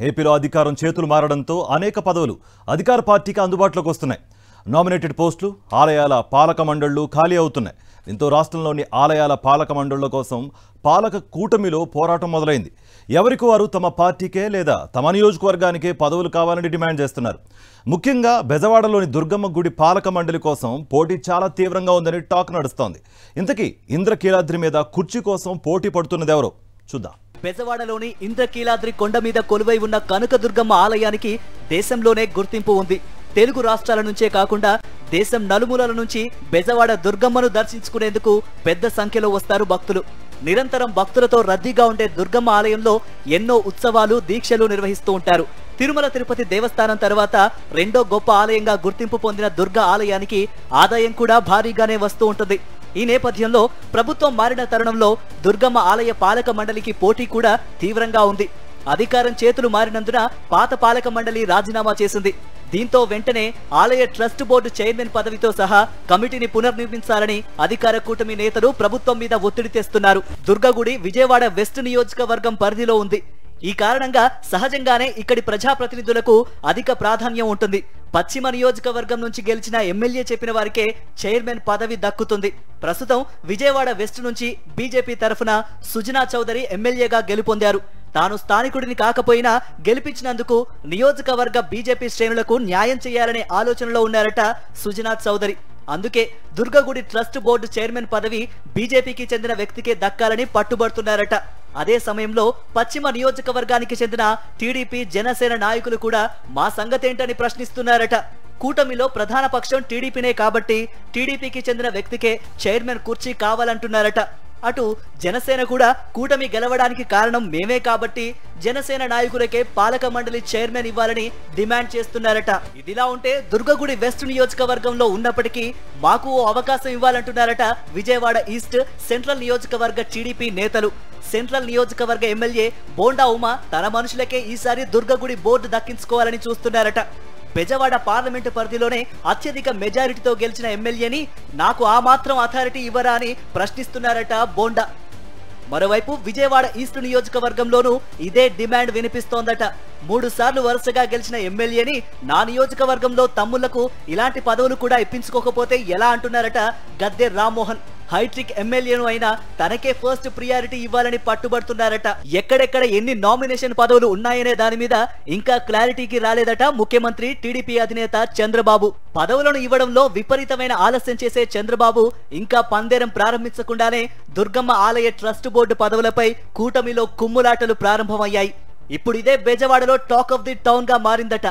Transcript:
ఏపీలో అధికారం చేతులు మారడంతో అనేక పదవులు అధికార పార్టీకి అందుబాటులోకి వస్తున్నాయి. నామినేటెడ్ పోస్టులు, ఆలయాల పాలక మండళ్లు ఖాళీ అవుతున్నాయి. దీంతో రాష్ట్రంలోని ఆలయాల పాలక మండళ్ల కోసం పాలక కూటమిలో పోరాటం మొదలైంది. ఎవరికి వారు తమ పార్టీకే లేదా తమ నియోజకవర్గానికే పదవులు కావాలని డిమాండ్ చేస్తున్నారు. ముఖ్యంగా బెజవాడలోని దుర్గమ్మ గుడి పాలక మండలి కోసం పోటీ చాలా తీవ్రంగా ఉందని టాక్ నడుస్తోంది. ఇంతకీ ఇంద్రకీలాద్రి మీద కుర్చీ కోసం పోటీ పడుతున్నది ఎవరో చూద్దాం. బెజవాడలోని ఇంద్రకీలాద్రి కొండ మీద కొలువై ఉన్న కనకదుర్గమ్మ ఆలయానికి దేశంలోనే గుర్తింపు ఉంది. తెలుగు రాష్ట్రాల నుంచే కాకుండా దేశం నలుమూలల నుంచి బెజవాడ దుర్గమ్మను దర్శించుకునేందుకు పెద్ద సంఖ్యలో వస్తారు భక్తులు. నిరంతరం భక్తులతో రద్దీగా ఉండే దుర్గమ్మ ఆలయంలో ఎన్నో ఉత్సవాలు, దీక్షలు నిర్వహిస్తూ ఉంటారు. తిరుమల తిరుపతి దేవస్థానం తర్వాత రెండో గొప్ప ఆలయంగా గుర్తింపు పొందిన దుర్గ ఆలయానికి ఆదాయం కూడా భారీగానే వస్తూ ఉంటుంది. ఈ నేపథ్యంలో ప్రభుత్వం మారిన తరుణంలో దుర్గమ్మ ఆలయ పాలక మండలికి పోటీ కూడా తీవ్రంగా ఉంది. అధికారం చేతులు మారినందున పాత పాలక మండలి రాజీనామా చేసింది. దీంతో వెంటనే ఆలయ ట్రస్ట్ బోర్డు చైర్మన్ పదవితో సహా కమిటీని పునర్నిర్మించాలని అధికార కూటమి నేతలు ప్రభుత్వం మీద ఒత్తిడి తెస్తున్నారు. దుర్గగుడి విజయవాడ వెస్ట్ నియోజకవర్గం పరిధిలో ఉంది. ఈ కారణంగా సహజంగానే ఇక్కడి ప్రజాప్రతినిధులకు అధిక ప్రాధాన్యం ఉంటుంది. పశ్చిమ నియోజకవర్గం నుంచి గెలిచిన ఎమ్మెల్యే చెప్పిన వారికే చైర్మన్ పదవి దక్కుతుంది. ప్రస్తుతం విజయవాడ వెస్ట్ నుంచి బీజేపీ తరఫున సుజనా చౌదరి ఎమ్మెల్యేగా గెలుపొందారు. తాను స్థానికుడిని కాకపోయినా గెలిపించినందుకు నియోజకవర్గ బీజేపీ శ్రేణులకు న్యాయం చేయాలనే ఆలోచనలో ఉన్నారట సుజనా చౌదరి. అందుకే దుర్గగుడి ట్రస్ట్ బోర్డు చైర్మన్ పదవి బీజేపీకి చెందిన వ్యక్తికే దక్కాలని పట్టుబడుతున్నారట. అదే సమయంలో పశ్చిమ నియోజకవర్గానికి చెందిన టీడీపీ, జనసేన నాయకులు కూడా మా సంగతేంటని ప్రశ్నిస్తున్నారట. కూటమిలో ప్రధాన పక్షం టీడీపీనే కాబట్టి టీడీపీకి చెందిన వ్యక్తికే చైర్మన్ కుర్చీ కావాలంటున్నారట. అటు జనసేన కూడా కూటమి గెలవడానికి కారణం మేమే కాబట్టి జనసేన నాయకులకే పాలక మండలి చైర్మన్ ఇవ్వాలని డిమాండ్ చేస్తున్నారట. ఇదిలా ఉంటే దుర్గగుడి వెస్ట్ నియోజకవర్గంలో ఉన్నప్పటికీ మాకు ఓ అవకాశం ఇవ్వాలంటున్నారట విజయవాడ ఈస్ట్, సెంట్రల్ నియోజకవర్గ టీడీపీ నేతలు. సెంట్రల్ నియోజకవర్గ ఎమ్మెల్యే బోండా ఉమా తన మనుషులకే ఈసారి దుర్గగుడి బోర్డు దక్కించుకోవాలని చూస్తున్నారట. బెజవాడ పార్లమెంటు పరిధిలోనే అత్యధిక మెజారిటీతో గెలిచిన ఎమ్మెల్యేని నాకు ఆ మాత్రం అథారిటీ ఇవ్వరా అని ప్రశ్నిస్తున్నారట బోండా. మరోవైపు విజయవాడ ఈస్ట్ నియోజకవర్గంలోనూ ఇదే డిమాండ్ వినిపిస్తోందట. 3 సార్లు వరుసగా గెలిచిన ఎమ్మెల్యేని నా నియోజకవర్గంలో తమ్ముళ్లకు ఇలాంటి పదవులు కూడా ఇప్పించుకోకపోతే ఎలా అంటున్నారట గద్దె రామ్మోహన్. హైట్రిక్ ఎమ్మెల్యేను అయినా తనకే ఫస్ట్ ప్రియారిటీ ఇవ్వాలని పట్టుబడుతున్నారట. ఎక్కడెక్కడ ఎన్ని నామినేషన్ పదవులు ఉన్నాయనే దాని మీద ఇంకా క్లారిటీకి రాలేదట ముఖ్యమంత్రి, టీడీపీ అధినేత చంద్రబాబు. పదవులను ఇవ్వడంలో విపరీతమైన ఆలస్యం చేసే చంద్రబాబు ఇంకా పందేరం ప్రారంభించకుండానే దుర్గమ్మ ఆలయ ట్రస్ట్ బోర్డు పదవులపై కూటమిలో కుమ్ములాటలు ప్రారంభమయ్యాయి. ఇప్పుడు ఇదే బెజవాడలో టాక్ ఆఫ్ ది టౌన్ గా మారిందట.